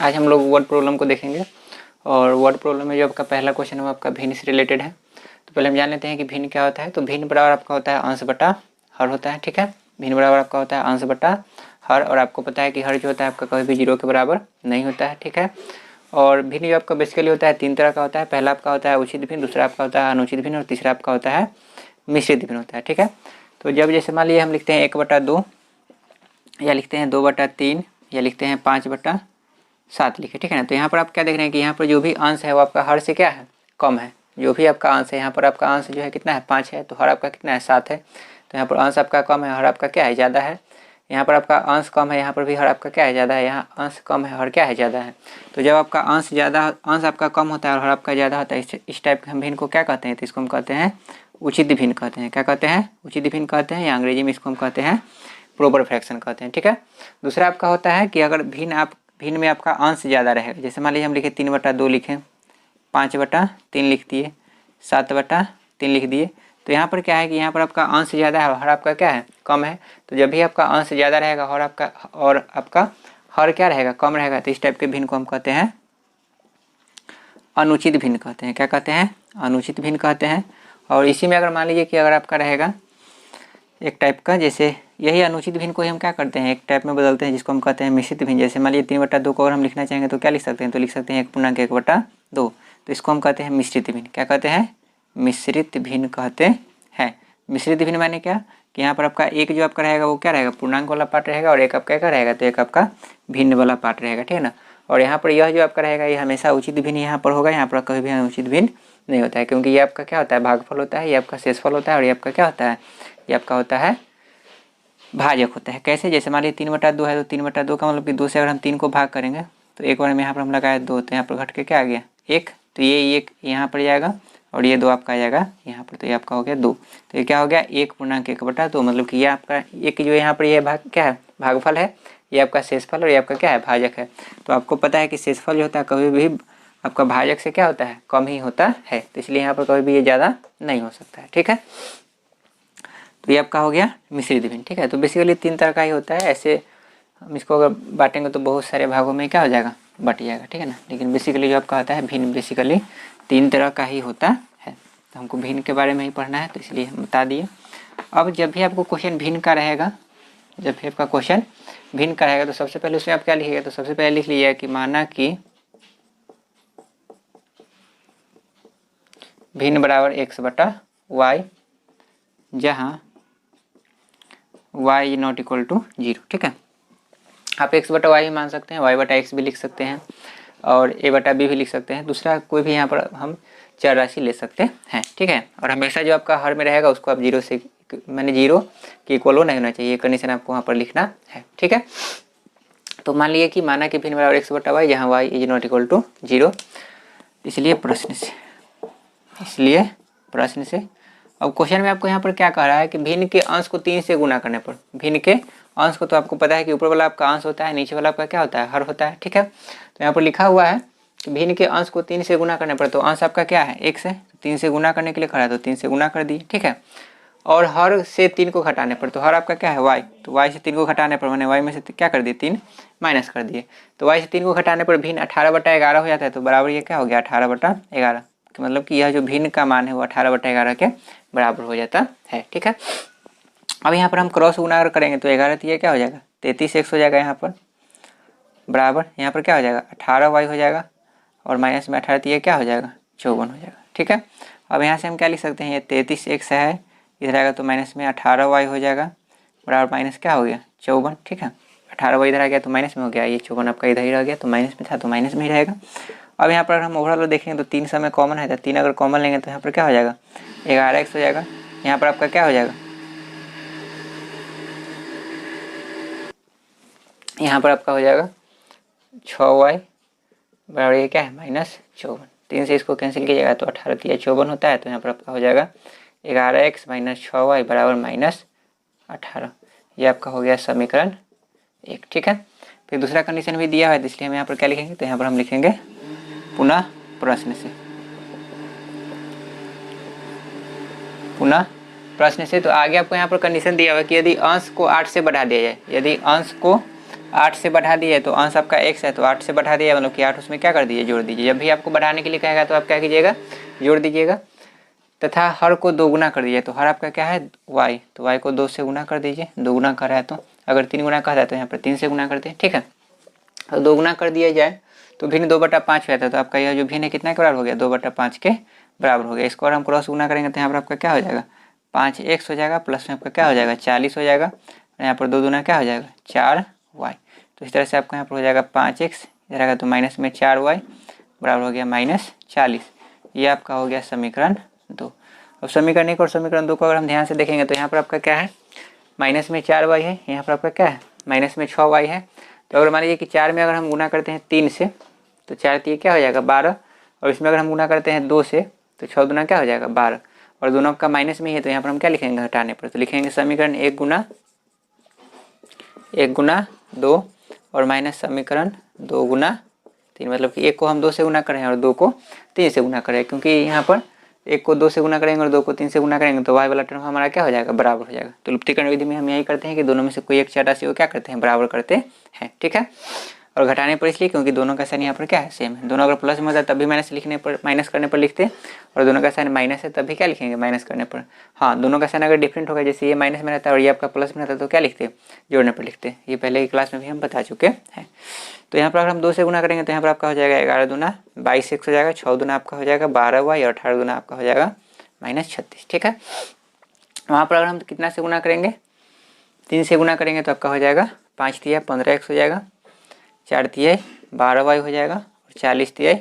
आज हम लोग वर्ड प्रॉब्लम को देखेंगे और वर्ड प्रॉब्लम में जो आपका पहला क्वेश्चन है वो आपका भिन्न से रिलेटेड है। तो पहले हम जान लेते हैं कि भिन्न क्या होता है। तो भिन्न बराबर आपका होता है अंश बटा हर होता है, ठीक है। भिन्न बराबर आपका होता है अंश बटा हर, और आपको पता है कि हर जो होता है आपका कभी भी 0 के बराबर नहीं होता है, ठीक है। और भिन्न जो आपका बेसिकली होता है 3 तरह का होता है। पहला आपका होता है उचित भिन्न, दूसरा आपका होता है अनुचित भिन्न और तीसरा आपका होता है मिश्रित भिन्न होता है, ठीक है। तो जब जैसे मान लीजिए हम लिखते हैं 1/2 या लिखते हैं 2/3 या लिखते हैं 5/7 लिखे, ठीक है ना। तो यहाँ पर आप क्या देख रहे हैं कि यहाँ पर जो भी अंश है वो आपका हर से क्या है, कम है। जो भी आपका अंश है यहाँ पर आपका अंश जो है कितना है 5 है, तो हर आपका कितना है 7 है। तो यहाँ पर अंश आपका कम है, हर आपका क्या है ज़्यादा है। यहाँ पर आपका अंश कम है, यहाँ पर भी हर आपका क्या है ज़्यादा है। यहाँ अंश कम है, हर क्या है ज़्यादा है। तो जब आपका अंश आपका कम होता है और हर आपका ज़्यादा होता है, इस टाइप के हम भिन्न को क्या कहते हैं, तो इसको हम कहते हैं उचित भिन्न कहते हैं। क्या कहते हैं, उचित भिन्न कहते हैं, या अंग्रेजी में इसको हम कहते हैं प्रोपर फ्रैक्शन कहते हैं, ठीक है। दूसरा आपका होता है कि अगर भिन्न में आपका अंश ज़्यादा रहेगा, जैसे मान लीजिए हम लिखे 3/2 लिखें, 5/3 लिख दिए, 7/3 लिख दिए। तो यहाँ पर क्या है कि यहाँ पर आपका अंश ज़्यादा है और हर आपका क्या है कम है। तो जब भी आपका अंश ज़्यादा रहेगा और आपका हर क्या रहेगा कम रहेगा, तो इस टाइप के भिन्न को हम कहते हैं अनुचित भिन्न कहते हैं। क्या कहते हैं, अनुचित भिन्न कहते हैं। और इसी में अगर मान लीजिए कि अगर आपका रहेगा एक टाइप का, जैसे यही अनुचित भिन्न को ही हम क्या करते हैं एक टाइप में बदलते हैं, जिसको हम कहते हैं मिश्रित भिन्न। जैसे मान लीजिए 3/2 को अगर हम लिखना चाहेंगे तो क्या लिख सकते हैं, तो लिख सकते हैं 1/1/2। तो इसको हम कहते हैं मिश्रित भिन्न। क्या कहते हैं, मिश्रित भिन्न कहते हैं। मिश्रित भिन्न माने क्या कि यहाँ पर आपका एक जो आपका रहेगा वो क्या रहेगा पूर्णांक वाला पार्ट रहेगा, और एक आपका क्या रहेगा, तो एक आपका भिन्न वाला पार्ट रहेगा, ठीक है ना। और यहाँ पर यह जो आपका रहेगा ये हमेशा उचित भिन्न यहाँ पर होगा, यहाँ पर कभी भी अनुचित भिन्न नहीं होता है, क्योंकि ये आपका क्या होता है भागफल होता है, ये आपका शेषफल होता है, और ये आपका क्या होता है, ये आपका होता है भाजक होता है। कैसे, जैसे मान लीजिए 3/2 है, तो 3/2 का मतलब कि 2 से अगर हम 3 को भाग करेंगे तो एक बार में यहाँ पर हम लगाए 2, तो यहाँ पर घट के क्या आ गया 1। तो ये 1 यहाँ पर जाएगा और ये 2 आपका आ जाएगा यहाँ पर, तो ये आपका हो गया 2। तो ये क्या हो गया 1/1/2, मतलब कि ये आपका एक जो यहाँ पर ये भाग क्या है भागफल है, ये आपका शेषफल और ये आपका क्या है भाजक है। तो आपको पता है कि शेषफल जो होता है कभी भी आपका भाजक से क्या होता है कम ही होता है, तो इसलिए यहाँ पर कभी भी ये ज़्यादा नहीं हो सकता है, ठीक है। तो ये आपका हो गया मिश्रित भिन्न, ठीक है। तो बेसिकली 3 तरह का ही होता है। ऐसे हम इसको अगर बांटेंगे तो बहुत सारे भागों में क्या हो जाएगा बट जाएगा, ठीक है ना। लेकिन बेसिकली जो आपका होता है भिन्न बेसिकली 3 तरह का ही होता है। तो हमको भिन्न के बारे में ही पढ़ना है, तो इसलिए हम बता दिए। अब जब भी आपको क्वेश्चन भिन्न का रहेगा, जब भी आपका क्वेश्चन भिन्न का रहेगा तो सबसे पहले उसमें आप क्या लिखिएगा, तो सबसे पहले लिख लीजिएगा कि माना कि भिन्न बराबर x/y, जहाँ y नॉट इक्वल टू 0, ठीक है। आप x/y ही मान सकते हैं, y/x भी लिख सकते हैं और a/b भी लिख सकते हैं। दूसरा कोई भी यहाँ पर हम चर राशि ले सकते हैं, ठीक है। और हमेशा जो आपका हर में रहेगा उसको आप 0 से मैंने 0 के इक्वल नहीं होना चाहिए, ये कंडीशन आपको वहाँ पर लिखना है, ठीक है। तो मान लीजिए कि माना कि भिन्न बराबर x/y, जहाँ y is not equal to 0। इसलिए प्रश्न से अब क्वेश्चन में आपको यहाँ पर क्या कह रहा है कि भिन्न के अंश को 3 से गुना करने पर, भिन्न के अंश को तो आपको पता है कि ऊपर वाला आपका अंश होता है, नीचे वाला आपका क्या होता है हर होता है, ठीक है। तो यहाँ पर लिखा हुआ है कि भिन्न के अंश को 3 से गुना करने पर, तो अंश आपका क्या है x है, 3 से गुना करने के लिए खड़ा है तो 3 से गुना कर दिए, ठीक है। और हर से 3 को घटाने पर, तो हर आपका क्या है y, तो y से 3 को घटाने पर मैंने y में से क्या कर दिए 3 माइनस कर दिए। तो y से 3 को घटाने पर भिन्न 18/11 हो जाता है। तो बराबर ये क्या हो गया 18/11, मतलब कि यह जो भिन्न का मान है वो 18/11 के बराबर हो जाता है, ठीक है। अब यहाँ पर हम क्रॉस गुना अगर करेंगे तो 11 तो ये क्या हो जाएगा 33x हो जाएगा यहाँ पर, बराबर यहाँ पर क्या हो जाएगा 18y हो जाएगा, और माइनस में 18 तो ये क्या हो जाएगा 54 हो जाएगा, ठीक है। अब यहाँ से हम क्या लिख सकते हैं, ये 33x है, इधर आएगा तो माइनस में 18y हो जाएगा, बराबर माइनस क्या हो गया 54, ठीक है। 18y इधर आ गया तो माइनस में हो गया, ये 54 आपका इधर ही रह गया, तो माइनस में था तो माइनस में ही रहेगा। अब यहाँ पर हम ओवरऑल देखेंगे तो 3 समय कॉमन है, तो 3 अगर कॉमन लेंगे तो यहाँ पर क्या हो जाएगा 11x हो जाएगा। यहाँ पर आपका क्या हो जाएगा, यहाँ पर आपका हो जाएगा 6y, बराबर ये क्या है -54। 3 से इसको कैंसिल किया जाएगा तो 18 या 54 होता है। तो यहाँ पर आपका हो जाएगा 11x - 6y बराबर -18। ये आपका हो गया समीकरण 1, ठीक है। फिर दूसरा कंडीशन भी दिया हुआ है, इसलिए हम यहाँ पर क्या लिखेंगे, तो यहाँ पर हम लिखेंगे पुनः प्रश्न से। तो आगे आपको यहाँ पर कंडीशन दिया हुआ है कि यदि अंश को 8 से बढ़ा दिया जाए, यदि अंश को 8 से बढ़ा दिए तो अंश आपका x है, तो 8 से बढ़ा दिया मतलब कि 8 उसमें क्या कर दीजिए, जोड़ दीजिए। जब भी आपको बढ़ाने के लिए कहेगा तो आप क्या कीजिएगा, जोड़ दीजिएगा। तथा हर को 2 गुना कर दीजिए, तो हर आपका क्या है y, तो y को 2 से गुना कर दीजिए। 2 गुना कर रहा है तो अगर 3 गुना कहता है तो यहाँ पर 3 से गुना करते हैं, ठीक है। तो 2 गुना कर दिया जाए तो भिन्न 2/5 रहता है, तो आपका यह जो भिन्न है कितना के बराबर हो गया, 2/5 के बराबर हो गया। इसको और हम क्रॉस गुना करेंगे तो यहाँ पर आपका क्या हो जाएगा, 5x हो जाएगा, प्लस में आपका क्या हो जाएगा 40 हो जाएगा, और यहाँ पर 2 दूना क्या हो जाएगा 4y। तो इस तरह से आपका यहाँ पर हो जाएगा 5x, इधर आएगा तो माइनस में 4y बराबर हो गया -40। ये आपका हो गया समीकरण 2। अब समीकरण 1 और समीकरण 2 को अगर हम ध्यान से देखेंगे तो यहाँ पर आपका क्या है, माइनस में 4y है, यहाँ पर आपका क्या है माइनस में 6y है। तो अगर मान लीजिए कि 4 में अगर हम गुना करते हैं 3 से तो 4 3 क्या हो जाएगा 12, और इसमें अगर हम गुना करते हैं 2 से तो 6 दूना क्या हो जाएगा 12, और दोनों का माइनस में ही है, तो यहाँ पर हम क्या लिखेंगे हटाने पर, तो लिखेंगे समीकरण 1 गुना 2 और माइनस समीकरण 2 गुना 3, मतलब कि 1 को हम 2 से गुना करें और 2 को 3 से गुना करें, क्योंकि यहाँ पर 1 को 2 से गुना करेंगे और 2 को 3 से गुना करेंगे तो y वाला टर्म हमारा क्या हो जाएगा, बराबर हो जाएगा। तो लुप्तीकरण विधि में हम यही करते हैं कि दोनों में से कोई एक राशि को क्या करते हैं, बराबर करते हैं, ठीक है। और घटाने पर इसलिए क्योंकि दोनों का साइन यहाँ पर क्या है, सेम है। दोनों अगर प्लस में होता है तब भी माइनस करने पर लिखते हैं, और दोनों का साइन माइनस है तब भी क्या लिखेंगे, माइनस करने पर। हाँ, दोनों का साइन अगर डिफरेंट होगा, जैसे ये माइनस में रहता है और ये आपका प्लस में रहता है, तो क्या लिखते हैं, जोड़ने पर लिखते हैं। ये पहले की क्लास में भी हम बता चुके हैं। तो यहाँ पर अगर हम 2 से गुना करेंगे तो यहाँ पर आपका हो जाएगा 11 दूना 22x हो जाएगा, 6 दूना आपका हो जाएगा 12y, और 18 दूना आपका हो जाएगा -36, ठीक है। वहाँ पर अगर हम कितना से गुना करेंगे, 3 से गुना करेंगे तो आपका हो जाएगा 5 तिया 15x हो जाएगा, 4 तिया 12y हो जाएगा, और 40 तिया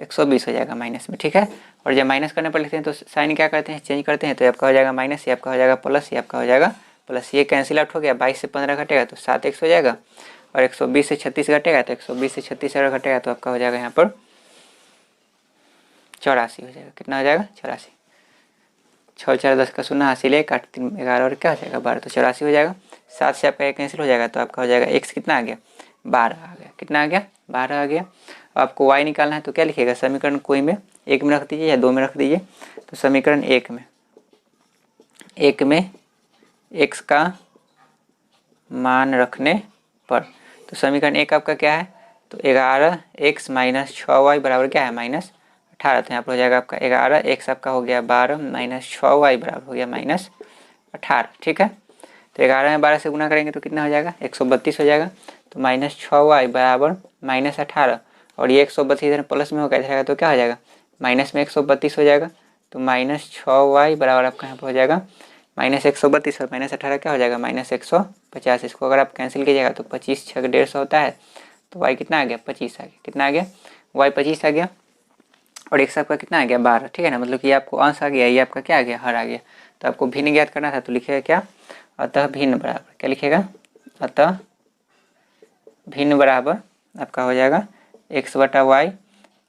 120 हो जाएगा माइनस में, ठीक है। और जब माइनस करने पर लिखते हैं तो साइन क्या करते हैं, चेंज करते हैं, तो आपका हो जाएगा माइनस, ये आपका हो जाएगा प्लस, ये आपका हो जाएगा प्लस। ये कैंसिल आउट हो गया, 22 से 15 घटेगा तो 7x हो जाएगा, और 120 से 36 घटेगा तो 120 से 36 अगर घटेगा तो आपका हो जाएगा यहाँ पर 84 हो जाएगा। कितना हो जाएगा 84, 6 4 10 का 0 हासिल है, काट 3 11 और क्या हो जाएगा 12, तो 84 हो जाएगा। 7 से आपका कैंसिल हो जाएगा तो आपका हो जाएगा x कितना आ गया 12 आ गया। कितना आ गया 12 आ गया। आपको y निकालना है तो क्या लिखिएगा, समीकरण कोई में 1 में रख दीजिए या 2 में रख दीजिए। तो समीकरण 1 में x का मान रखने पर, तो समीकरण 1 आपका क्या है, तो 11x - 6y बराबर क्या है -18। तो यहाँ पर हो जाएगा आपका 11x आपका हो गया 12 - 6y बराबर हो गया -18, ठीक है। तो 11 में 12 से गुना करेंगे तो कितना हो जाएगा 132 हो जाएगा। तो -6y बराबर -18, और ये 132 इधर प्लस में होगा, इधर आएगा तो क्या हो जाएगा माइनस में 132 हो जाएगा। तो -6y बराबर आपका यहाँ पर हो जाएगा -132, और -18 क्या हो जाएगा -150। इसको अगर आप कैंसिल कीजिएगा तो 25 6 150 होता है, तो y कितना आ गया 25 आ गया। कितना आ गया y 25 आ गया, और x आपका कितना आ गया 12, ठीक है ना। मतलब कि आपको अंश आ गया, ये आपका क्या आ गया हर आ गया। तो आपको भिन्न ज्ञात करना था तो लिखिएगा क्या, अतः भिन्न बराबर, क्या लिखिएगा, अतः भिन्न बराबर आपका हो जाएगा x/y,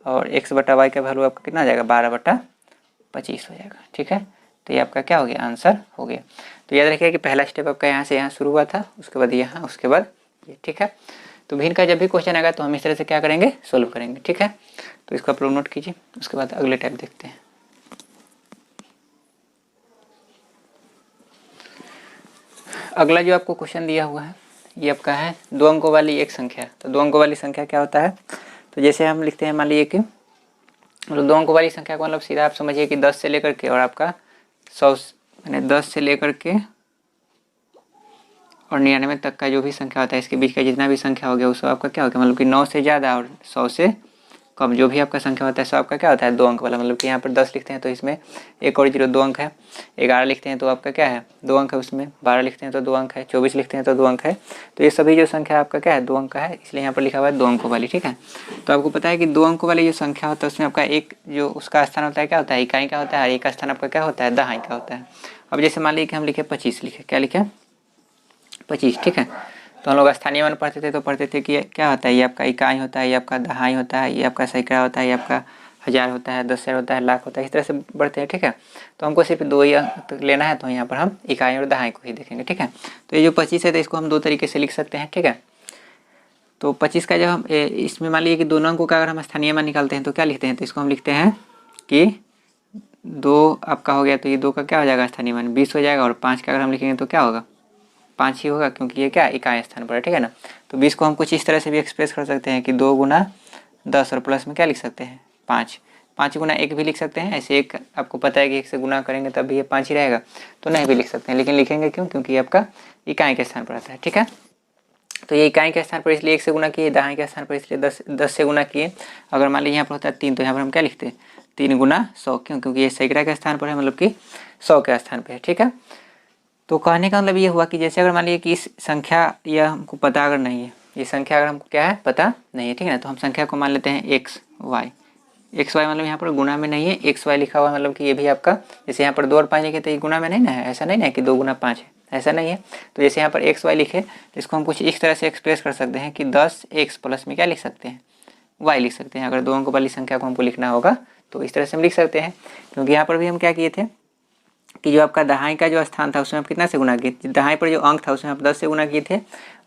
और x/y का वैल्यू आपका कितना आ जाएगा 12/25 हो जाएगा, ठीक है। तो ये आपका क्या हो गया, आंसर हो गया। तो याद रखिएगा कि पहला स्टेप आपका यहाँ से यहाँ शुरू हुआ था, उसके बाद यहाँ, उसके बाद ये, ठीक है। तो भिन्न का जब भी क्वेश्चन आएगा तो हम इस तरह से क्या करेंगे, सोल्व करेंगे, ठीक है। तो इसको आप लोग नोट कीजिए, उसके बाद अगले टाइप देखते हैं। अगला जो आपको क्वेश्चन दिया हुआ है ये आपका है 2 अंकों वाली एक संख्या। तो 2 अंकों वाली संख्या क्या होता है, तो जैसे हम लिखते हैं, मान लीजिए कि मतलब 2 अंकों वाली संख्या को मतलब सीधा आप समझिए कि 10 से लेकर के और आपका 100 यानी 10 से लेकर के और 99 तक का जो भी संख्या होता है, इसके बीच का जितना भी संख्या हो गया वो सब आपका क्या हो गया, मतलब कि 9 से ज़्यादा और 100 से कम जो भी आपका संख्या होता है सब आपका क्या होता है 2 अंक वाला। मतलब कि यहाँ पर 10 लिखते हैं तो इसमें 1 और 0 2 अंक है, 11 लिखते हैं तो आपका क्या है 2 अंक है उसमें, 12 लिखते हैं तो 2 अंक है, 24 लिखते हैं तो 2 अंक है। तो ये सभी जो संख्या आपका क्या है 2 अंक का है, इसलिए यहाँ पर लिखा हुआ है 2 अंकों वाली, ठीक है। तो आपको पता है कि 2 अंकों वाली जो संख्या होता है उसमें आपका एक जो उसका स्थान होता है क्या होता है, इकाई का होता है, और एक स्थान आपका क्या होता है दहाई का होता है। अब जैसे मान लीजिए कि हम लिखे 25 लिखे, क्या लिखे 25, ठीक है। तो हम लोग स्थानीय मान पढ़ते थे तो पढ़ते थे कि क्या होता है, ये आपका इकाई होता है, ये आपका दहाई होता है, ये आपका सैकड़ा होता है, ये आपका हज़ार होता है, 10,000 होता है, लाख होता है, इस तरह से बढ़ते हैं, ठीक है। तो हमको सिर्फ 2 ही अंक लेना है, तो यहाँ पर हम इकाई और दहाई को ही देखेंगे, ठीक है। तो ये जो 25 है तो इसको हम 2 तरीके से लिख सकते हैं, ठीक है। तो 25 का जब हम इसमें मान लीजिए कि दोनों अंकों का अगर हम स्थानीय मान निकालते हैं तो क्या लिखते हैं, तो इसको हम लिखते हैं कि 2 आपका हो गया, तो ये 2 का क्या हो जाएगा स्थानीय मान 20 हो जाएगा, और 5 का अगर हम लिखेंगे तो क्या होगा 5 ही होगा, क्योंकि ये क्या इकाई स्थान पर है, ठीक है ना। तो 20 को हम कुछ इस तरह से भी एक्सप्रेस कर सकते हैं कि 2 गुना 10 और प्लस में क्या लिख सकते हैं 5, 5 गुना 1 भी लिख सकते हैं। ऐसे एक आपको पता है कि 1 से गुना करेंगे तब भी ये 5 ही रहेगा, तो नहीं भी लिख सकते हैं, लेकिन लिखेंगे क्यों, क्योंकि ये आपका इकाई के स्थान पर आता है, ठीक है। तो ये इकाई के स्थान पर इसलिए 1 से गुना किए, दहाई के स्थान पर इसलिए 10 से गुना किए। अगर मान लीजिए यहाँ पर होता है 3, तो यहाँ पर हम क्या लिखते हैं 3 गुना 100, क्यों, क्योंकि ये सैकड़ा के स्थान पर है, मतलब कि 100 के स्थान पर है, ठीक है। तो कहने का मतलब ये हुआ कि जैसे अगर मान लीजिए कि इस संख्या यह हमको पता अगर नहीं है, ये संख्या अगर हमको क्या है पता नहीं है, ठीक है ना, तो हम संख्या को मान लेते हैं एक्स वाई। एक्स वाई मतलब यहाँ पर गुना में नहीं है, एक्स वाई लिखा हुआ है, मतलब कि ये भी आपका जैसे यहाँ पर 2 और 5 लिखे तो ये गुना में नहीं ना है, ऐसा नहीं ना है कि 2 गुना 5 है, ऐसा नहीं है। तो जैसे यहाँ पर एक्स वाई लिखे तो इसको हम कुछ इस तरह से एक्सप्रेस कर सकते हैं कि 10x प्लस में क्या लिख सकते हैं y लिख सकते हैं। अगर 2 अंक वाली संख्या को हमको लिखना होगा तो इस तरह से हम लिख सकते हैं, क्योंकि यहाँ पर भी हम क्या किए थे कि जो आपका दहाई का जो स्थान था उसमें आप कितना से गुना किए, दहाई पर जो अंक था उसमें आप 10 से गुना किए थे,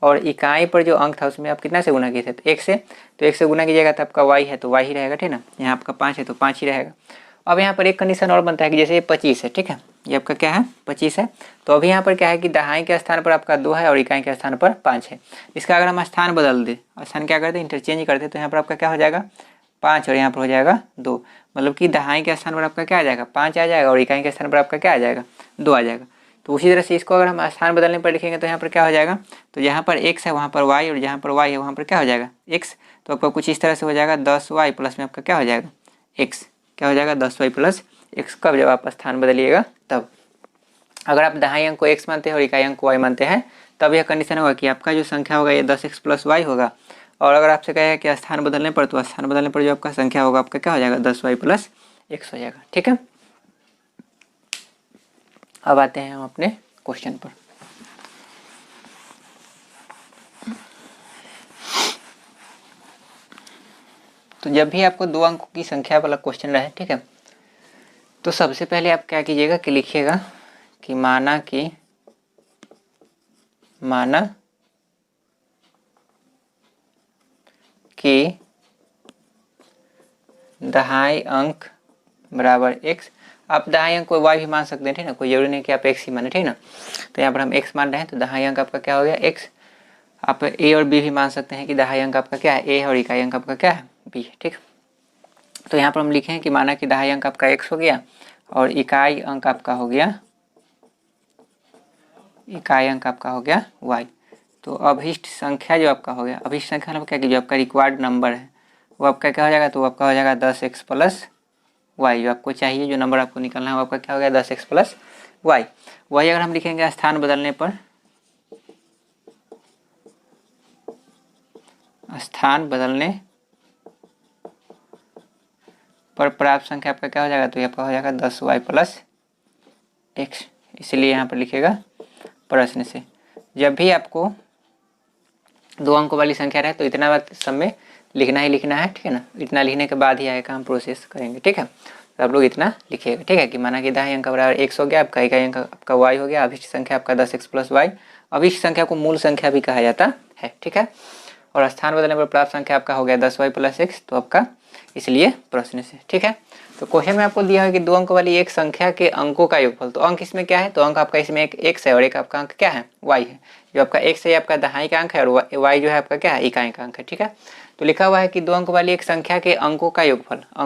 और इकाई पर जो अंक था उसमें आप कितना से गुना किए थे, तो 1 से। तो 1 से गुना कीजिएगा तो आपका y है तो y ही रहेगा, ठीक है ना। यहाँ आपका 5 है तो 5 ही रहेगा। अब यहाँ पर एक कंडीशन और बनता है कि जैसे ये 25 है, ठीक है, ये आपका क्या है 25 है, तो अभी यहाँ पर क्या है कि दहाई के स्थान पर आपका 2 है और इकाई के स्थान पर 5 है। इसका अगर हम स्थान बदल दें, स्थान क्या करते इंटरचेंज करते, तो यहाँ पर आपका क्या हो जाएगा 5 और यहाँ पर हो जाएगा 2, मतलब कि दहाई के स्थान पर आपका क्या आ जाएगा 5 आ जाएगा और इकाई के स्थान पर आपका क्या आ जाएगा 2 आ जाएगा। तो उसी तरह से इसको अगर हम स्थान बदलने पर लिखेंगे तो यहाँ पर क्या हो जाएगा, तो यहाँ पर x है वहाँ पर y, और जहाँ पर y है वहाँ पर क्या हो जाएगा x। तो आपका कुछ इस तरह से हो जाएगा 10y प्लस में आपका क्या हो जाएगा x, क्या हो जाएगा 10y प्लस x। कब, जब आप स्थान बदलिएगा तब। अगर आप दहाई अंक को x मानते हैं और इकाई अंक को y मानते हैं तब यह कंडीशन होगा कि आपका जो संख्या होगा ये 10x प्लस y होगा। और अगर आपसे कहे कि स्थान बदलने पर, तो स्थान बदलने पर जो आपका संख्या होगा आपका क्या हो जाएगा 10y प्लस x हो जाएगा, ठीक है। अब आते हैं हम अपने क्वेश्चन पर। तो जब भी आपको 2 अंकों की संख्या वाला क्वेश्चन रहे, ठीक है, तो सबसे पहले आप क्या कीजिएगा कि लिखिएगा कि माना कि दहाई अंक बराबर x। आप दहाई अंक को y भी मान सकते हैं, ठीक है ना, कोई जरूरी नहीं कि आप x ही माने, ठीक है ना। तो यहाँ पर हम x मान रहे हैं तो दहाई अंक आपका क्या हो गया x। आप a और b भी मान सकते हैं कि दहाई अंक आपका क्या है a है और इकाई अंक आपका क्या है b है, ठीक। तो यहाँ पर हम लिखे हैं कि माना कि दहाई अंक आपका x हो गया और इकाई अंक आपका हो गया y। तो अभिष्ट संख्या जो आपका हो गया, अभिष्ट संख्या मतलब क्या कि जो आपका रिक्वायर्ड नंबर है वो आपका क्या हो जाएगा, तो आपका हो जाएगा 10x प्लस y। जो आपको चाहिए, जो नंबर आपको निकालना है वो आपका क्या हो गया 10x प्लस y। वही अगर हम लिखेंगे स्थान बदलने पर प्राप्त संख्या आपका क्या हो जाएगा, तो ये आपका हो जाएगा 10y प्लस x। इसलिए यहाँ पर लिखेगा प्रश्न से जब भी आपको 2 अंकों वाली संख्या रहे तो इतना बात सब में लिखना ही लिखना है, ठीक है ना। इतना लिखने के बाद ही आएगा हम प्रोसेस करेंगे, ठीक है। तो आप लोग इतना लिखिएगा, ठीक है, कि माना कि दहाई अंक बराबर x हो गया, आपका इकाई अंक आपका y हो गया, अभिष्ट संख्या आपका 10x प्लस y। अभिष्ट संख्या को मूल संख्या भी कहा जाता है, ठीक है। और स्थान बदलने पर प्राप्त संख्या आपका हो गया 10y प्लस x, तो आपका इसलिए प्रश्न से, ठीक है। तो क्वेश्चन में आपको दिया है कि 2 अंक वाली एक संख्या के अंकों का योगफल। तो अंक इसमें क्या है, तो अंक आपका इसमें एक x है और एक आपका अंक क्या है y है। जो आपका x है आपका दहाई का अंक है और y जो है आपका क्या है इकाई का अंक है, ठीक है। तो लिखा हुआ है कि 2 अंक वाली एक संख्या के अंकों का योगफल, तो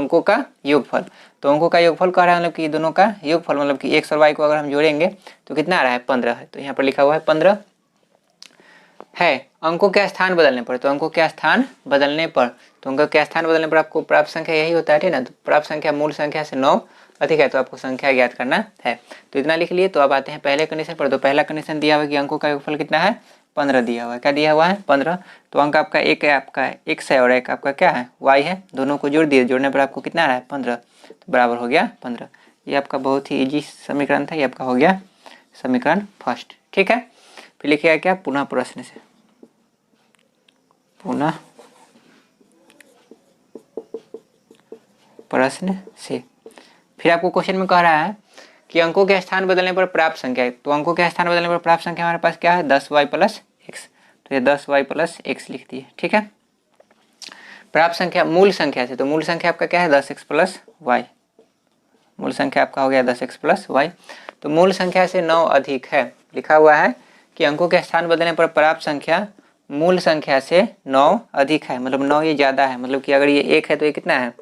अंकों का योगफल कह रहा है मतलब कि दोनों का योगफल, मतलब कि x और y को अगर हम जोड़ेंगे तो कितना आ रहा है 15 है। तो यहाँ पर लिखा हुआ है 15 है अंकों के स्थान बदलने पर। तो अंकों के स्थान बदलने पर आपको प्राप्त संख्या यही होता है, ठीक है ना। तो प्राप्त संख्या मूल संख्या से 9 अधिक है तो आपको संख्या ज्ञात करना है। तो इतना लिख लिए। तो अब आते हैं पहले कंडीशन पर। तो पहला कंडीशन दिया हुआ है कि अंकों का योगफल कितना है 15 दिया हुआ है। क्या दिया हुआ है 15। तो अंक आपका एक है, आपका x है और एक आपका क्या है y है। दोनों को जोड़ दिए, जोड़ने पर आपको कितना आ रहा है 15, तो बराबर हो गया 15। ये आपका बहुत ही इजी समीकरण था, ये आपका हो गया समीकरण फर्स्ट, ठीक है। फिर लिखिएगा क्या पुनः प्रश्न से, पुनः प्रश्न से। फिर आपको क्वेश्चन में कह रहा है कि अंकों के स्थान बदलने पर प्राप्त संख्या है। तो अंकों के स्थान बदलने पर प्राप्त संख्या हमारे पास क्या है 10y प्लस x। तो ये 10y प्लस x लिख दिए, ठीक है। प्राप्त संख्या मूल संख्या से, तो मूल संख्या आपका क्या है 10x प्लस y। मूल संख्या आपका हो गया 10x प्लस y। तो मूल संख्या से 9 अधिक है, लिखा हुआ है कि अंकों के स्थान बदलने पर प्राप्त संख्या मूल संख्या से 9 अधिक है, मतलब 9 ये ज़्यादा है। मतलब कि अगर ये 1 है तो ये कितना है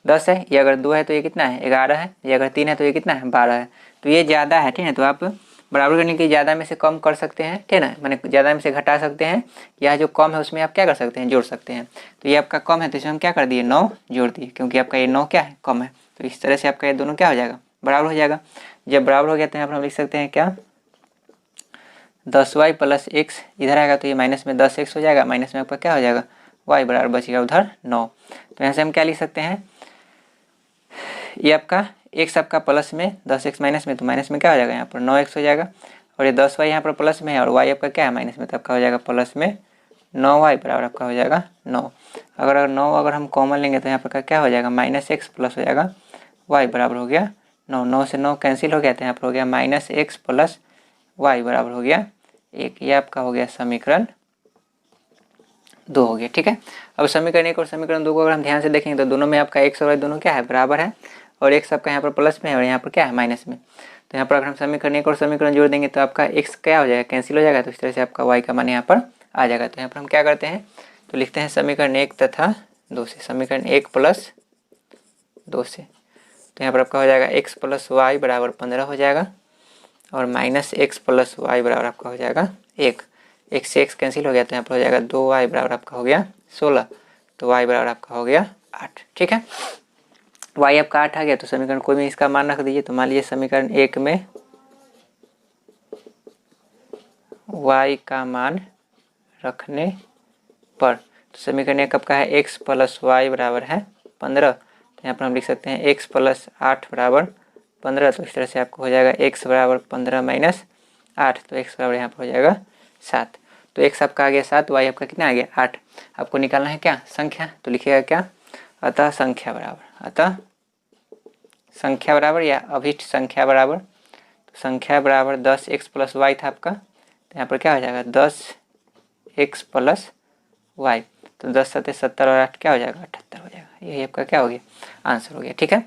10 है, ये अगर 2 है तो ये कितना है 11 है, ये अगर 3 है तो ये कितना है 12 है, तो ये ज़्यादा है, ठीक है। तो आप बराबर करने के ज़्यादा में से कम कर सकते हैं, ठीक है ना, मैंने ज़्यादा में से घटा सकते हैं, या जो कम है उसमें आप क्या कर सकते हैं जोड़ सकते हैं। तो ये आपका कम है तो इसमें हम क्या कर दिए 9 जोड़ दिए, क्योंकि आपका ये 9 क्या है कम है। तो इस तरह से आपका ये दोनों क्या हो जाएगा बराबर हो जाएगा। जब बराबर हो गया तो यहाँ पर हम लिख सकते हैं क्या 10y प्लस x, इधर आएगा तो ये माइनस में 10x हो जाएगा, माइनस में आपका क्या हो जाएगा y बराबर बचेगा उधर 9। तो यहाँ से हम क्या लिख सकते हैं, ये आपका x आपका प्लस में 10x माइनस में, तो माइनस में क्या हो जाएगा यहाँ पर 9x हो जाएगा, और ये 10y यहाँ पर प्लस में है और y आपका क्या है माइनस में, तो आपका हो जाएगा प्लस में 9y बराबर आपका हो जाएगा 9। अगर 9 अगर हम कॉमन लेंगे तो यहाँ पर क्या हो जाएगा माइनस एक्स प्लस हो जाएगा y बराबर हो गया 9। 9 से 9 कैंसिल हो गया तो यहाँ पर हो गया माइनस एक्स प्लस y बराबर हो गया 1। ये आपका हो गया समीकरण 2 हो गया, ठीक है। अब समीकरण 1 और समीकरण 2 को अगर हम ध्यान से देखेंगे तो दोनों में आपका x और y दोनों क्या है बराबर है, और x आपका यहाँ पर प्लस में है और यहाँ पर क्या है माइनस में। तो यहाँ पर अगर हम समीकरण 1 और समीकरण जोड़ देंगे तो आपका x क्या हो जाएगा कैंसिल हो जाएगा, तो इस तरह से आपका y का मान यहाँ पर आ जाएगा। तो यहाँ पर हम क्या करते हैं तो लिखते हैं समीकरण 1 तथा 2 से, समीकरण 1 प्लस 2 से, तो यहाँ पर आपका हो जाएगा x प्लस वाई बराबर 15 हो जाएगा, और माइनस एक्स प्लस वाई बराबर आपका हो जाएगा 1। x से x कैंसिल हो गया तो यहाँ पर हो जाएगा 2y बराबर आपका हो गया 16, तो y बराबर आपका हो गया 8, ठीक है। y आपका 8 आ गया तो समीकरण कोई भी इसका मान रख दीजिए। तो मान लीजिए समीकरण 1 में y का मान रखने पर, तो समीकरण 1 आपका है x प्लस वाई बराबर है 15, तो यहाँ पर हम लिख सकते हैं x प्लस 8 बराबर 15। तो इस तरह से आपको हो जाएगा x बराबर 15 माइनस 8, तो x बराबर यहाँ पर हो जाएगा 7। तो x आपका आ गया 7, y आपका कितना आ गया 8। आपको निकालना है क्या संख्या, तो लिखिएगा क्या अतः संख्या बराबर, अतः संख्या बराबर या अभिष्ट संख्या बराबर, तो संख्या बराबर 10x प्लस वाई था आपका, तो यहाँ पर क्या हो जाएगा 10x प्लस वाई, तो 10 7 70 और 8 क्या हो जाएगा 78 हो जाएगा। यही आपका क्या हो गया आंसर हो गया, ठीक है।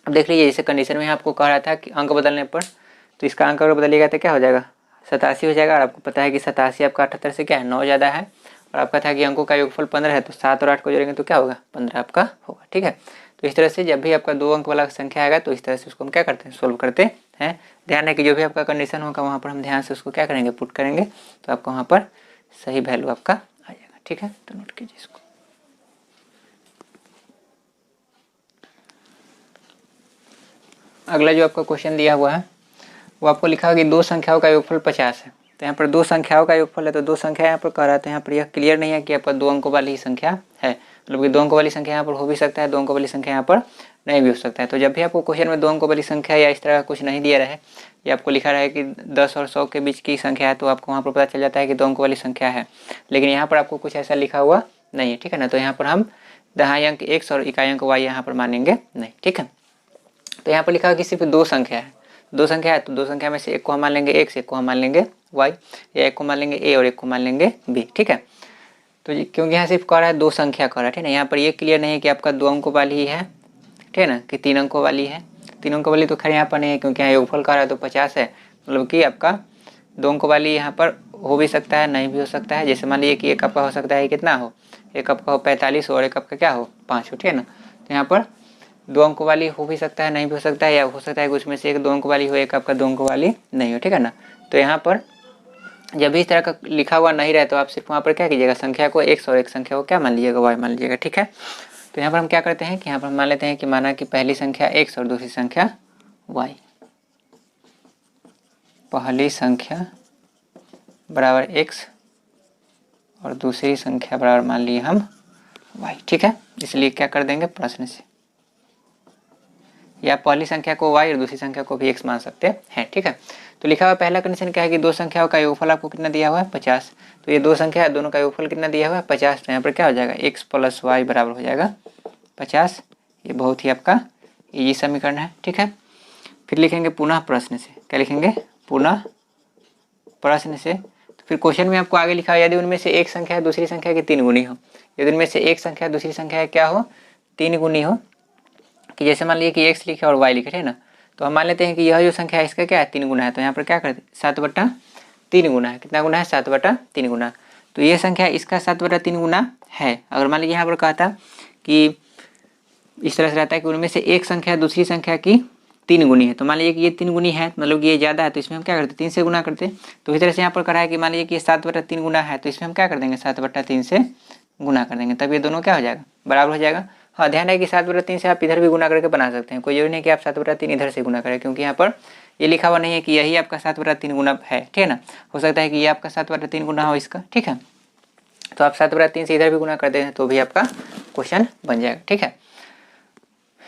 अब देख लीजिए जैसे कंडीशन में आपको कह रहा था कि अंक बदलने पर, तो इसका अंक अगर बदलिएगा तो क्या हो जाएगा 87 हो जाएगा, और आपको पता है कि 87 आपका 78 से क्या है 9 ज़्यादा है, और आपका था कि अंकों का योगफल 15 है, तो 7 और 8 को जोड़ेंगे तो क्या होगा 15 आपका होगा, ठीक है। तो इस तरह से जब भी आपका 2 अंक वाला संख्या आएगा तो इस तरह से उसको हम क्या करते हैं सोल्व करते हैं। ध्यान है कि जो भी आपका कंडीशन होगा वहाँ पर हम ध्यान से उसको क्या करेंगे पुट करेंगे, तो आपको वहाँ पर सही वैल्यू आपका आ जाएगा, ठीक है। तो नोट कीजिए इसको। अगला जो आपका क्वेश्चन दिया हुआ है वो आपको लिखा है कि दो संख्याओं का योगफल 50 है। तो यहाँ पर दो संख्याओं का योगफल है, तो दो संख्या यहाँ पर कह रहा है, तो यहाँ पर यह क्लियर नहीं है कि आपका 2 अंकों वाली ही संख्या है, मतलब कि 2 अंकों वाली संख्या यहाँ पर हो भी सकता है, 2 अंकों वाली संख्या यहाँ पर नहीं भी हो सकता है। तो जब भी आपको क्वेश्चन में 2 अंकों वाली संख्या या इस तरह का कुछ नहीं दिया रहे, या आपको लिखा रहा है कि 10 और 100 के बीच की संख्या है, तो आपको वहाँ पर पता चल जाता है कि 2 अंकों वाली संख्या है। लेकिन यहाँ पर आपको कुछ ऐसा लिखा हुआ नहीं है, ठीक है ना। तो यहाँ पर हम दहाई अंक x और इकाई अंक y यहाँ पर मानेंगे नहीं, ठीक है। तो यहाँ पर लिखा है कि सिर्फ 2 संख्या है, 2 संख्या है, तो 2 संख्या में से एक को हम मान लेंगे x, एक को हम मान लेंगे y, या एक को मान लेंगे a और एक को मान लेंगे b, ठीक है। तो क्योंकि यहाँ सिर्फ कह रहा है 2 संख्या कह रहा है, ठीक है। यहाँ पर ये क्लियर नहीं है कि आपका 2 अंकों वाली ही है, ठीक है ना, कि 3 अंकों वाली है। 3 अंकों वाली तो खैर यहाँ पर नहीं है, क्योंकि यहाँ योगफल कह रहा है तो 50 है, मतलब कि आपका 2 अंकों वाली यहाँ पर हो भी सकता है नहीं भी हो सकता है। जैसे मान लीजिए कि एक आपका हो सकता है कितना हो, एक आपका हो 45 और एक आपका क्या हो 5 हो, ठीक है ना। तो यहाँ पर 2 अंकों वाली हो भी सकता है नहीं भी हो सकता है, या हो सकता है कि उसमें से एक 2 अंकों वाली हो, एक आपका 2 अंकों वाली नहीं हो, ठीक है ना। तो यहाँ पर जब भी इस तरह का लिखा हुआ नहीं रहे तो आप सिर्फ वहाँ पर क्या कीजिएगा संख्या को x और एक संख्या को क्या मान लीजिएगा y मान लीजिएगा, ठीक है। तो यहाँ पर हम क्या करते हैं कि यहाँ पर हम मान लेते हैं कि माना कि पहली संख्या x और दूसरी संख्या y, पहली संख्या बराबर x और दूसरी संख्या बराबर मान लिए हम y, ठीक है। इसलिए क्या कर देंगे प्रश्न से, या पहली संख्या को y और दूसरी संख्या को भी x मान सकते हैं, ठीक है। तो लिखा हुआ पहला कंडीशन क्या है कि 2 संख्याओं का योगफल आपको कितना दिया हुआ है 50। तो ये 2 संख्या है, दोनों का योगफल कितना दिया हुआ है 50। तो यहाँ पर क्या हो जाएगा x प्लस वाई बराबर हो जाएगा 50। ये बहुत ही आपका इजी समीकरण है, ठीक है। फिर लिखेंगे पुनः प्रश्न से, क्या लिखेंगे पुनः प्रश्न से। तो फिर क्वेश्चन में आपको आगे लिखा है यदि उनमें से एक संख्या है दूसरी संख्या की 3 गुनी हो, यदि उनमें से एक संख्या दूसरी संख्या क्या हो 3 गुनी हो, कि जैसे मान लीजिए कि x लिखे और y लिखे, है ना। तो हम मान लेते हैं कि यह जो संख्या है इसका क्या है 3 गुना है, तो यहाँ पर क्या करते 7/3 3 गुना है। कितना गुना है? 7/3 गुना। तो ये संख्या इसका 7/3 गुना है। अगर मान लीजिए यहाँ पर कहता कि इस तरह से रहता है कि उनमें से एक संख्या दूसरी संख्या की 3 गुनी है, तो मान लीजिए कि ये 3 गुनी है, मतलब कि ये ज़्यादा है, तो इसमें हम क्या करते? 3 से गुना करते। तो इस तरह से यहाँ पर करा है कि मान लीजिए कि 7/3 गुना है, तो इसमें हम क्या कर देंगे? 7/3 से गुना कर देंगे, तब ये दोनों क्या हो जाएगा? बराबर हो जाएगा। हाँ, ध्यान है कि 7/3 से आप इधर भी गुना करके बना सकते हैं, कोई जरूरी नहीं कि आप 7/3 इधर से गुना करें, क्योंकि यहाँ पर ये लिखा हुआ नहीं है कि यही आपका 7/3 गुना है, ठीक है ना। हो सकता है कि ये आपका 7/3 गुना हो इसका, ठीक है। तो आप 7/3 से इधर भी गुना कर दें तो भी आपका क्वेश्चन बन जाएगा, ठीक है।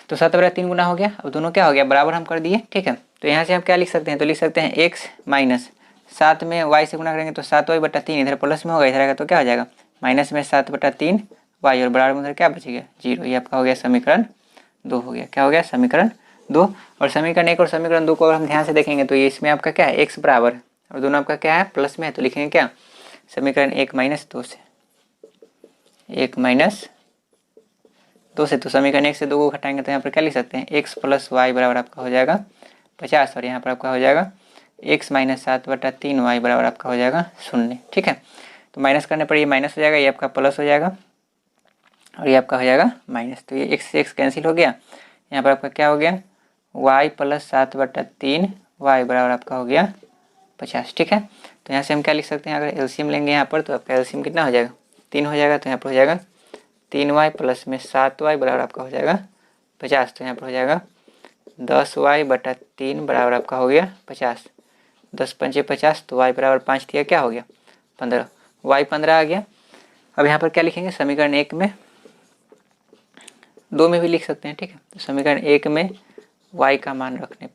तो 7/3 गुना हो गया। अब दोनों क्या हो गया? बराबर हम कर दिए, ठीक है। तो यहाँ से हम क्या लिख सकते हैं? तो लिख सकते हैं x माइनस 7 में y से गुना करेंगे तो 7y/3, इधर प्लस में होगा, इधर आएगा तो क्या हो जाएगा? माइनस में 7/3 y, और बराबर में उधर क्या बचेगा? 0। ये आपका हो गया समीकरण 2 हो गया। क्या हो गया? समीकरण 2। और समीकरण 1 और समीकरण 2 को अगर हम ध्यान से देखेंगे तो ये इसमें आपका क्या है? x बराबर, और दोनों आपका क्या है? प्लस में है, तो लिखेंगे क्या? समीकरण 1 - 2 से 1 - 2 से, तो समीकरण 1 से 2 को घटाएंगे तो यहाँ पर क्या लिख सकते हैं? x + y बराबर आपका हो जाएगा 50, और यहाँ पर आपका हो जाएगा x - 7/3 y बराबर आपका हो जाएगा 0, ठीक है। तो माइनस करने पर ये माइनस हो जाएगा, ये आपका प्लस हो जाएगा, और ये आपका हो जाएगा माइनस। तो ये x से x कैंसिल हो गया। यहाँ पर आपका क्या हो गया? y + 7/3 y बराबर आपका हो गया 50, ठीक है। तो यहाँ से हम क्या लिख सकते हैं? अगर एलसीएम लेंगे यहाँ पर तो आपका एलसीएम कितना हो जाएगा? 3 हो जाएगा। तो यहाँ पर हो जाएगा 3y प्लस में 7y बराबर आपका हो जाएगा 50। तो यहाँ पर हो जाएगा 10y/3 बराबर आपका हो गया 50। 10 × 5 = 50, तो y बराबर 5 दिया, क्या हो गया? 15। y 15 आ गया। अब यहाँ पर क्या लिखेंगे? समीकरण 1 में, 2 में भी लिख सकते हैं, ठीक है। तो समीकरण 1 में y का मान रखने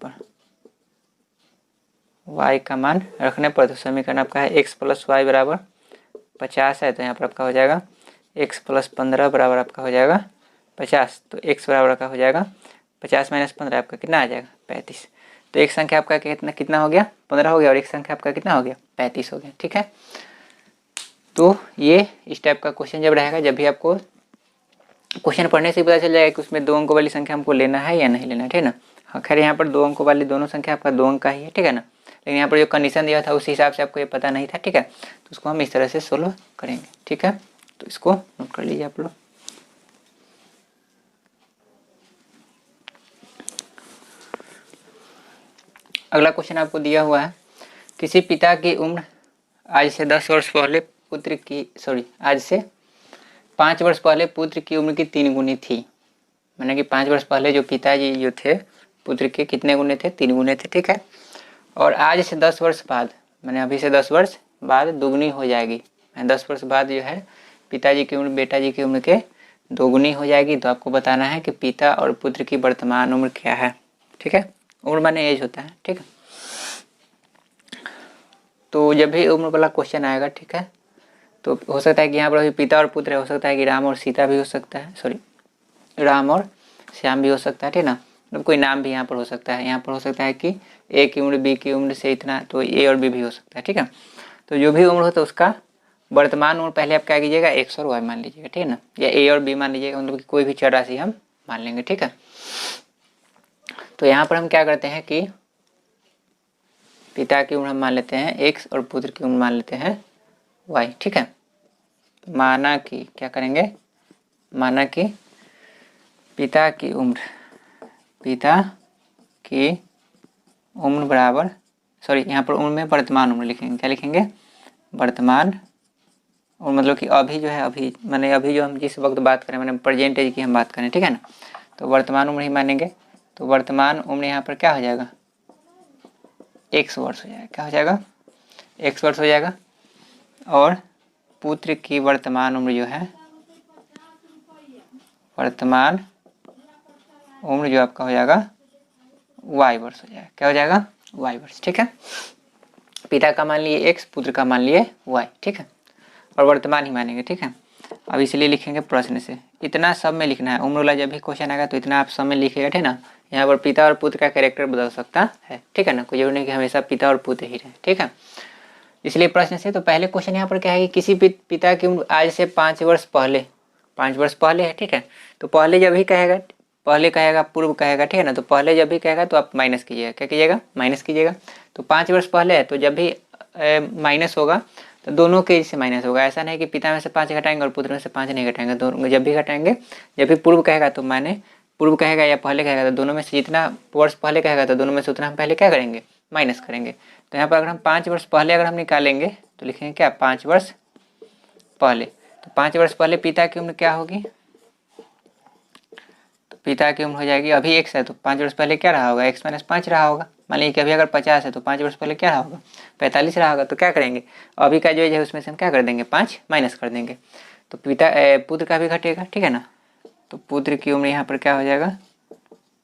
पर, तो समीकरण आपका है x + y बराबर 50 है, तो यहाँ पर आपका हो जाएगा x + 15 बराबर आपका हो जाएगा 50। तो x बराबर का हो जाएगा 50 - 15 आपका कितना आ जाएगा? 35। तो एक संख्या आपका कितना हो गया? 15 हो गया, और एक संख्या आपका कितना हो गया? 35 हो गया, ठीक है। तो ये इस टाइप का क्वेश्चन जब रहेगा, जब भी आपको क्वेश्चन पढ़ने से पता चल जाएगा कि उसमें 2 अंकों वाली संख्या हमको लेना है या नहीं लेना है, ठीक है ना। हाँ, खैर यहाँ पर 2 अंकों वाली दोनों संख्या आपका 2 अंक का ही है, ठीक है ना। लेकिन यहाँ पर जो कंडीशन दिया था उस हिसाब से आपको ये पता नहीं था, ठीक है। तो उसको हम इस तरह से सोल्व करेंगे, ठीक है। तो इसको नोट कर लीजिए आप लोग। अगला क्वेश्चन आपको दिया हुआ है, किसी पिता की उम्र आज से 10 वर्ष पहले पुत्र की आज से 5 वर्ष पहले पुत्र की उम्र की 3 गुनी थी। मैंने कि 5 वर्ष पहले जो पिताजी जो थे पुत्र के कितने गुने थे? 3 गुने थे, ठीक है। और आज से 10 वर्ष बाद, मैंने अभी से 10 वर्ष बाद दुगनी हो जाएगी। 10 वर्ष बाद जो है पिताजी की उम्र बेटा जी की उम्र के दोगुनी हो जाएगी। तो आपको बताना है कि पिता और पुत्र की वर्तमान उम्र क्या है, ठीक है। उम्र माने एज होता है, ठीक है। तो जब भी उम्र वाला क्वेश्चन आएगा, ठीक है, तो हो सकता है कि यहाँ पर अभी पिता और पुत्र है, हो सकता है कि राम और सीता भी हो सकता है, राम और श्याम भी हो सकता है, ठीक ना। मतलब कोई नाम भी यहाँ पर हो सकता है। यहाँ पर हो सकता है कि ए की उम्र बी की उम्र से इतना, तो ए और बी भी हो सकता है, ठीक है। तो जो भी उम्र हो तो उसका वर्तमान उम्र पहले आप क्या कीजिएगा? एक्स और वाई मान लीजिएगा, ठीक है ना, या ए और बी मान लीजिएगा, मतलब कि कोई भी चर राशि हम मान लेंगे, ठीक है। तो यहाँ पर हम क्या करते हैं कि पिता की उम्र हम मान लेते हैं एक्स और पुत्र की उम्र मान लेते हैं वाई, ठीक है। माना कि क्या करेंगे? माना कि पिता की उम्र बराबर, यहाँ पर उम्र में वर्तमान उम्र लिखेंगे। क्या लिखेंगे? वर्तमान उम्र, मतलब कि अभी जो है, अभी माने अभी जो हम जिस वक्त बात करें, मैंने प्रेजेंट एज की हम बात करें, ठीक है ना। तो वर्तमान उम्र ही मानेंगे। तो वर्तमान उम्र यहाँ पर क्या हो जाएगा? x वर्ष हो जाएगा। क्या हो जाएगा? x वर्ष हो जाएगा। और पुत्र की वर्तमान उम्र जो है, वर्तमान उम्र जो आपका हो जाएगा y वर्ष हो जाएगा। क्या हो जाएगा? y वर्ष, ठीक है। पिता का मान लिए x, पुत्र का मान लिए y, ठीक है। और वर्तमान ही मानेंगे, ठीक है। अब इसलिए लिखेंगे प्रश्न से, इतना सब में लिखना है। उम्र वाला जब भी क्वेश्चन आएगा तो इतना आप सब में लिखिएगा, ठीक है ना। यहाँ पर पिता और पुत्र का कैरेक्टर बदल सकता है, ठीक है ना, कोई जरूरी नहीं कि हमेशा पिता और पुत्र ही रहे, ठीक है। इसलिए प्रश्न से, तो पहले क्वेश्चन यहाँ पर क्या है कि किसी पिता की उम्र आज से 5 वर्ष पहले, 5 वर्ष पहले है, ठीक है। तो पहले जब भी कहेगा, पहले कहेगा, पूर्व कहेगा, ठीक है ना। तो पहले जब भी कहेगा तो आप माइनस कीजिएगा। क्या कीजिएगा? माइनस कीजिएगा। तो 5 वर्ष पहले है, तो जब भी माइनस होगा तो दोनों के से माइनस होगा। ऐसा नहीं कि पिता में से 5 घटाएंगे और पुत्र में से 5 नहीं घटाएंगे। दोनों जब भी घटाएंगे, जब भी पूर्व कहेगा तो माने पूर्व कहेगा या पहले कहेगा तो दोनों में से जितना वर्ष पहले कहेगा तो दोनों में से उतना हम पहले क्या करेंगे, माइनस करेंगे। तो यहाँ पर अगर हम 5 वर्ष पहले अगर हम निकालेंगे तो लिखेंगे क्या, 5 वर्ष पहले। तो 5 वर्ष पहले पिता की उम्र क्या होगी, तो पिता की उम्र हो जाएगी, अभी x है तो 5 वर्ष पहले क्या रहा होगा, x - 5 रहा होगा। मान लीजिए कि अभी अगर 50 है तो 5 वर्ष पहले क्या रहा होगा, 45 रहा होगा। तो क्या करेंगे, अभी का जो है उसमें से हम क्या कर देंगे, 5 माइनस कर देंगे। तो पुत्र का भी घटेगा, ठीक है ना। तो पुत्र की उम्र यहाँ पर क्या हो जाएगा,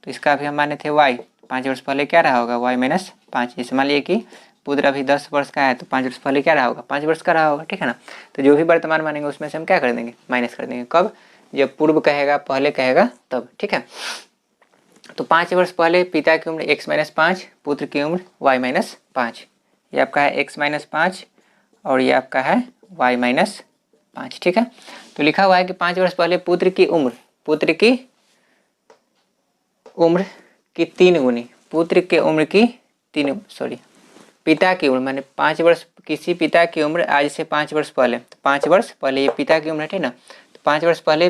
तो इसका भी हम माने थे y, 5 वर्ष पहले क्या रहा होगा, y - 5। जैसे मान लीजिए कि पुत्र अभी 10 वर्ष का है तो 5 वर्ष पहले क्या रहा होगा, 5 वर्ष का रहा होगा, ठीक है ना। तो जो भी वर्तमान मानेंगे उसमें से हम क्या कर देंगे, माइनस कर देंगे। कब, जब पूर्व कहेगा पहले कहेगा तब, ठीक है। तो 5 वर्ष पहले पिता की उम्र x - 5, पुत्र की उम्र y - 5। ये आपका है x - 5 और ये आपका है y - 5, ठीक है। तो लिखा हुआ है कि 5 वर्ष पहले पुत्र की उम्र 3 गुनी, पुत्र के उम्र की 3, सॉरी पिता की उम्र माने 5 वर्ष, किसी पिता की उम्र आज से 5 वर्ष पहले, तो 5 वर्ष पहले ये पिता की उम्र है ना, तो 5 वर्ष पहले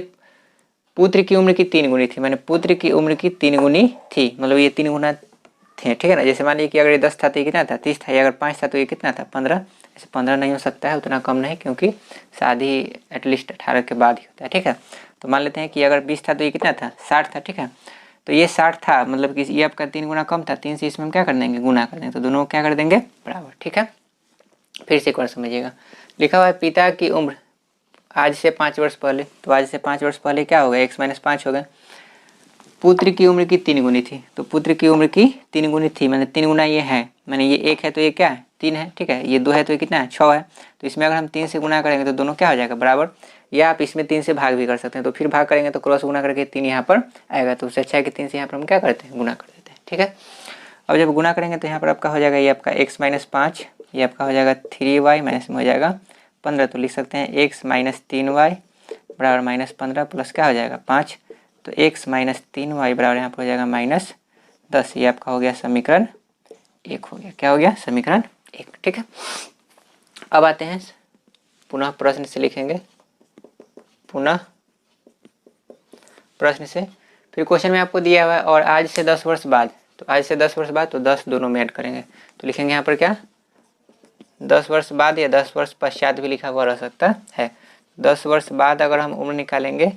पुत्र की उम्र की 3 गुनी थी, माने पुत्र की उम्र की 3 गुनी थी, मतलब ये 3 गुना थे, ठीक है ना। जैसे मान लीजिए कि अगर ये 10 था तो ये कितना था, 30 था। ये अगर 5 था तो ये कितना था, 15। ऐसे 15 नहीं हो सकता है, उतना कम नहीं, क्योंकि शादी एटलीस्ट 18 के बाद ही होता है, ठीक है। तो मान लेते हैं कि अगर 20 था तो ये कितना था, 60 था, ठीक है। तो ये 60 था, मतलब कि ये आपका 3 गुना कम था, 3 से इसमें हम क्या कर देंगे, गुना कर देंगे। तो दोनों क्या कर देंगे, बराबर, ठीक है। फिर से एक बार समझिएगा, लिखा हुआ है पिता की उम्र आज से 5 वर्ष पहले, तो आज से 5 वर्ष पहले क्या होगा, x - 5 हो गए। पुत्र की उम्र की 3 गुनी थी, तो पुत्र की उम्र की 3 गुनी थी, मैंने 3 गुना ये है, मैंने ये 1 है तो ये क्या है, 3 है, ठीक है। ये 2 है तो ये कितना है, 6 है। तो इसमें अगर हम 3 से गुना करेंगे तो दोनों क्या हो जाएगा, बराबर। या आप इसमें 3 से भाग भी कर सकते हैं, तो फिर भाग करेंगे तो क्रॉस गुना करके 3 यहाँ पर आएगा। तो उससे अच्छा है कि 3 से यहाँ पर हम क्या करते हैं, गुना कर देते हैं, ठीक है। अब जब गुना करेंगे तो यहाँ पर आपका हो जाएगा, ये आपका x - 5, ये आपका हो जाएगा 3y, माइनस में हो जाएगा 15। तो लिख सकते हैं x - 3y बराबर -15 प्लस क्या हो जाएगा 5। तो x - 3y बराबर यहाँ पर हो जाएगा -10। ये आपका हो गया समीकरण 1 हो गया। क्या हो गया, समीकरण 1, ठीक है। अब आते हैं पुनः प्रश्न से, लिखेंगे पुनः प्रश्न से। फिर क्वेश्चन में आपको दिया हुआ है और आज से 10 वर्ष बाद, तो आज से 10 वर्ष बाद तो 10 दोनों में ऐड करेंगे। तो लिखेंगे यहाँ पर क्या, 10 वर्ष बाद या 10 वर्ष पश्चात भी लिखा हुआ रह सकता है। 10 वर्ष बाद अगर हम उम्र निकालेंगे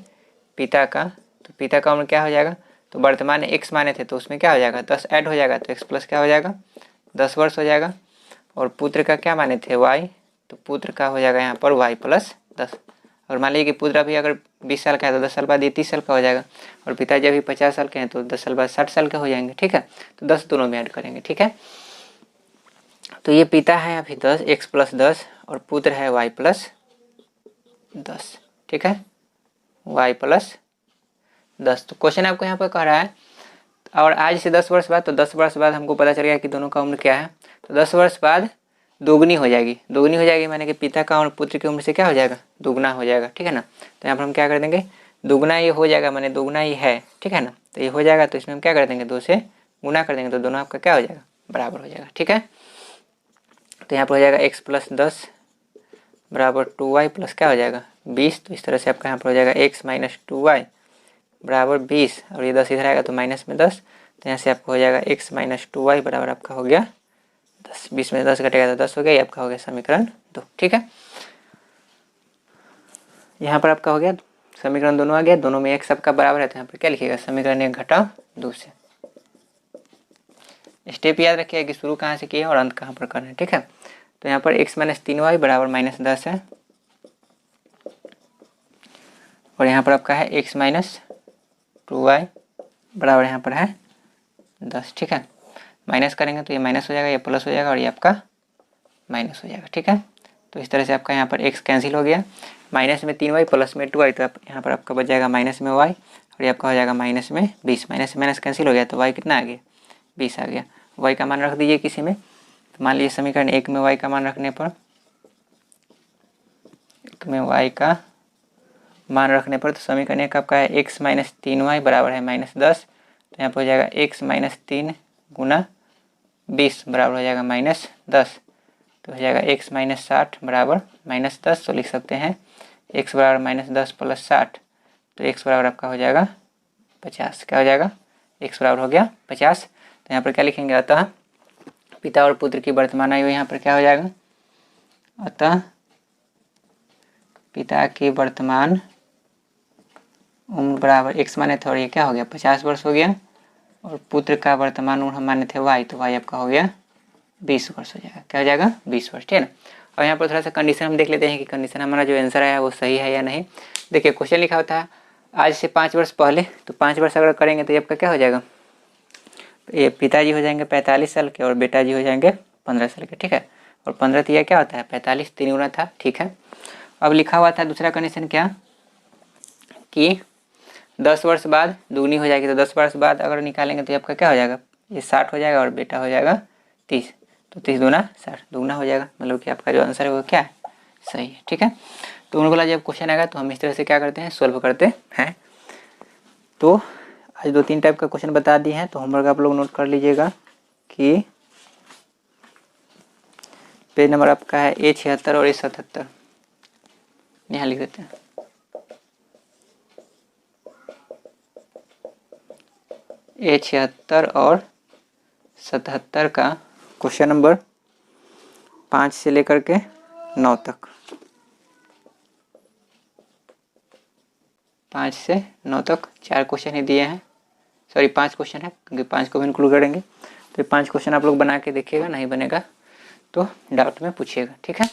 पिता का, तो पिता का उम्र क्या हो जाएगा, तो वर्तमान x माने थे तो उसमें क्या हो जाएगा, 10 ऐड हो जाएगा, तो x प्लस क्या हो जाएगा, 10 वर्ष हो जाएगा। और पुत्र का क्या माने थे, y, तो पुत्र का हो जाएगा यहाँ पर y + 10। और मान लीजिए कि पुत्र अभी अगर 20 साल का है तो 10 साल बाद ये 30 साल का हो जाएगा। और पिताजी अभी 50 साल के हैं तो 10 साल बाद 60 साल के हो जाएंगे, ठीक है। तो 10 दोनों में ऐड करेंगे, ठीक है। तो ये पिता है अभी 10, x + 10, और पुत्र है y + 10, ठीक है, y + 10। तो क्वेश्चन आपको यहाँ पर कह रहा है और आज से 10 वर्ष बाद, तो 10 वर्ष बाद हमको पता चल गया कि दोनों का उम्र क्या है। तो 10 वर्ष बाद दोगुनी हो जाएगी, दोगुनी हो जाएगी माने कि पिता का और पुत्र की उम्र से क्या हो जाएगा, दोगुना हो जाएगा, ठीक है ना। तो यहाँ पर हम क्या कर देंगे, दोगुना ये हो जाएगा, माने दोगुना ही है, ठीक है ना। तो ये हो जाएगा तो इसमें हम क्या कर देंगे, 2 से गुना कर देंगे, तो दोनों आपका क्या हो जाएगा, बराबर हो जाएगा, ठीक है। तो यहाँ पर हो जाएगा x + 10 बराबर 2y प्लस क्या हो जाएगा 20। तो इस तरह से आपका यहाँ पर हो जाएगा x - 2y बराबर 20, और ये 10 इधर आएगा तो माइनस में 10। तो यहाँ से आपका हो जाएगा x - 2y बराबर आपका हो गया 10, 20 में 10 घटेगा तो 10 हो गया। ये आपका हो गया समीकरण 2, ठीक है। यहाँ पर आपका हो गया समीकरण दोनों आ गया, दोनों में x सबका बराबर है, तो यहाँ पर क्या लिखिएगा, समीकरण 1 घटाओ 2 से। स्टेप याद रखिएगा कि शुरू कहाँ से किया और अंत कहाँ पर करना है, ठीक है। तो यहाँ पर x - 3y बराबर -10 है, और यहाँ पर आपका है x - 2y बराबर यहाँ पर है 10, ठीक है। माइनस करेंगे तो ये माइनस हो जाएगा, ये प्लस हो जाएगा, और ये आपका माइनस हो जाएगा, ठीक है। तो इस तरह से आपका यहाँ पर x कैंसिल हो गया, माइनस में 3y प्लस में 2y, तो यहाँ पर आपका बच जाएगा माइनस में y, और ये आपका हो जाएगा माइनस में 20। माइनस माइनस कैंसिल हो गया तो y कितना आ गया, 20 आ गया। y का मान रख दीजिए किसी में, तो मान लीजिए समीकरण 1 में y का मान रखने पर, 1 में y का मान रखने पर, तो समीकरण 1 आपका है x - 3y बराबर है -10। तो यहाँ पर हो जाएगा x - 3 गुना 20 बराबर हो जाएगा -10। तो हो जाएगा x माइनस 60 बराबर -10। तो लिख सकते हैं x बराबर -10 प्लस 60, तो x बराबर आपका हो जाएगा 50। क्या हो जाएगा? x बराबर हो गया 50। तो यहाँ पर क्या लिखेंगे? अतः पिता और पुत्र की वर्तमान आयु यहाँ पर क्या हो जाएगा? अतः पिता की वर्तमान उम्र बराबर x माने थे और ये क्या हो गया? 50 वर्ष हो गया, और पुत्र का वर्तमान उम्र हम माने थे y, तो y आपका हो गया 20 वर्ष हो जाएगा। क्या हो जाएगा? 20 वर्ष, ठीक है ना। और यहाँ पर थोड़ा सा कंडीशन हम देख लेते हैं कि कंडीशन हमारा जो आंसर आया वो सही है या नहीं। देखिए क्वेश्चन लिखा होता है आज से 5 वर्ष पहले, तो 5 वर्ष अगर करेंगे तो ये आपका क्या हो जाएगा? ये पिताजी हो जाएंगे 45 साल के और बेटा जी हो जाएंगे 15 साल के, ठीक है। और 15 तो यह क्या होता है? 45, 3 गुना था, ठीक है। अब लिखा हुआ था दूसरा कंडीशन क्या कि 10 वर्ष बाद दुगनी हो जाएगी, तो 10 वर्ष बाद अगर निकालेंगे तो आपका क्या हो जाएगा? ये 60 हो जाएगा और बेटा हो जाएगा 30, तो 30 दूना 60, दुगना हो जाएगा। मतलब कि आपका जो आंसर है वो क्या है? सही है, ठीक है। तो उन बोला जब क्वेश्चन आएगा तो हम इस तरह से क्या करते हैं? सोल्व करते हैं। तो आज 2-3 टाइप का क्वेश्चन बता दिए हैं, तो होमवर्क आप लोग नोट कर लीजिएगा कि पेज नंबर आपका है A76 और A77, यहाँ लिख देते हैं। A76 और 77 का क्वेश्चन नंबर 5 से लेकर के 9 तक, 5 से 9 तक 4 क्वेश्चन ही दिए हैं, सॉरी 5 क्वेश्चन है क्योंकि 5 को भी इंक्लूड करेंगे। तो 5 क्वेश्चन आप लोग बना के देखिएगा, नहीं बनेगा तो डाउट में पूछिएगा, ठीक है।